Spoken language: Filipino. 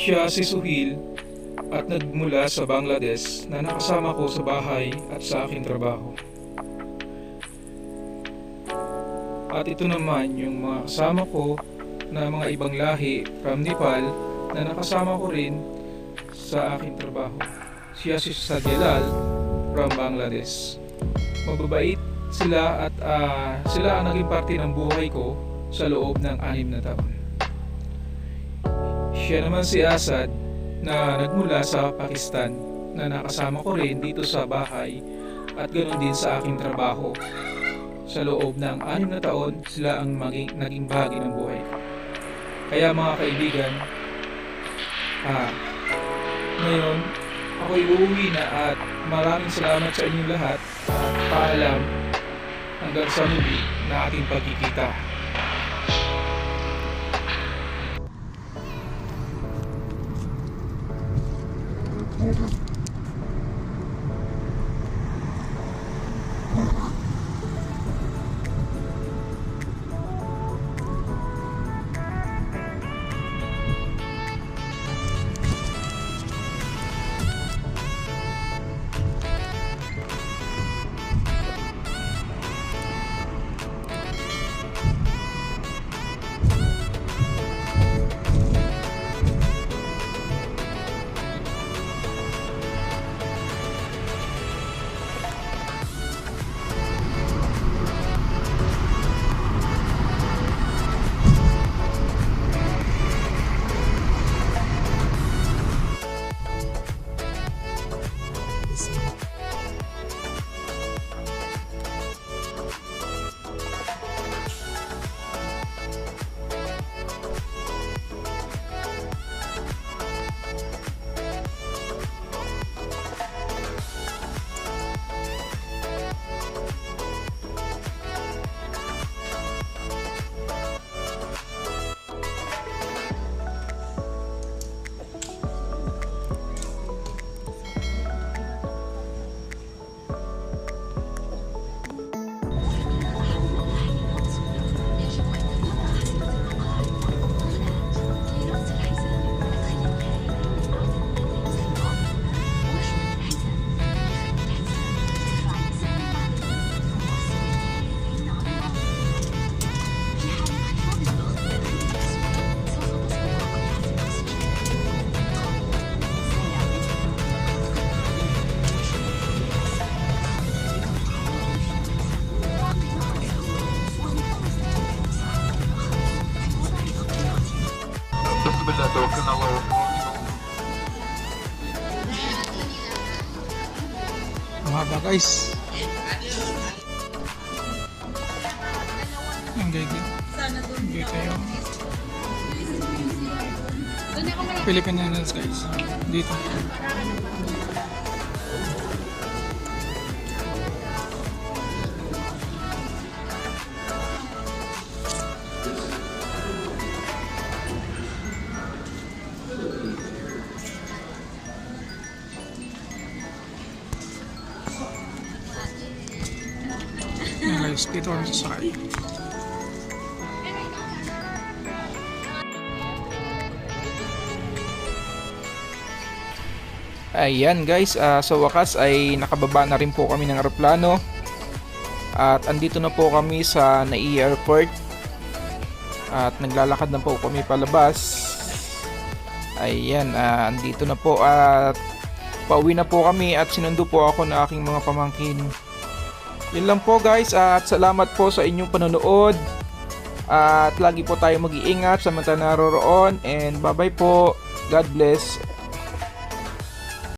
Siya si Suhil at nagmula sa Bangladesh na nakasama ko sa bahay at sa aking trabaho. At ito naman yung mga kasama ko na mga ibang lahi from Nepal na nakasama ko rin sa aking trabaho. Siya si Sagyalal from Bangladesh. Mababait sila at sila ang naging parte ng buhay ko sa loob ng 6 na taon. Siya naman si Asad na nagmula sa Pakistan na nakasama ko rin dito sa bahay at ganoon din sa aking trabaho. Sa loob ng 6 na taon, sila ang naging bahagi ng buhay ko. Kaya mga kaibigan, ngayon ako'y uuwi na at maraming salamat sa inyong lahat at paalam hanggang sa muli na ating pagkikita. Этого канала. Mahaba guys. Ang gigit. Gigit kayo. Pilipinas guys. Dito. Guys, dito kami sasakay. Ayan guys, sa wakas ay nakababa na rin po kami ng aeroplano. At andito na po kami sa Nai Airport. At naglalakad na po kami palabas. Ayan, andito na po at pauwi na po kami at sinundo po ako ng aking mga pamangkin. Yun lang po guys at salamat po sa inyong panonood at lagi po tayo mag-iingat sa mga naroroon and bye bye po. God bless.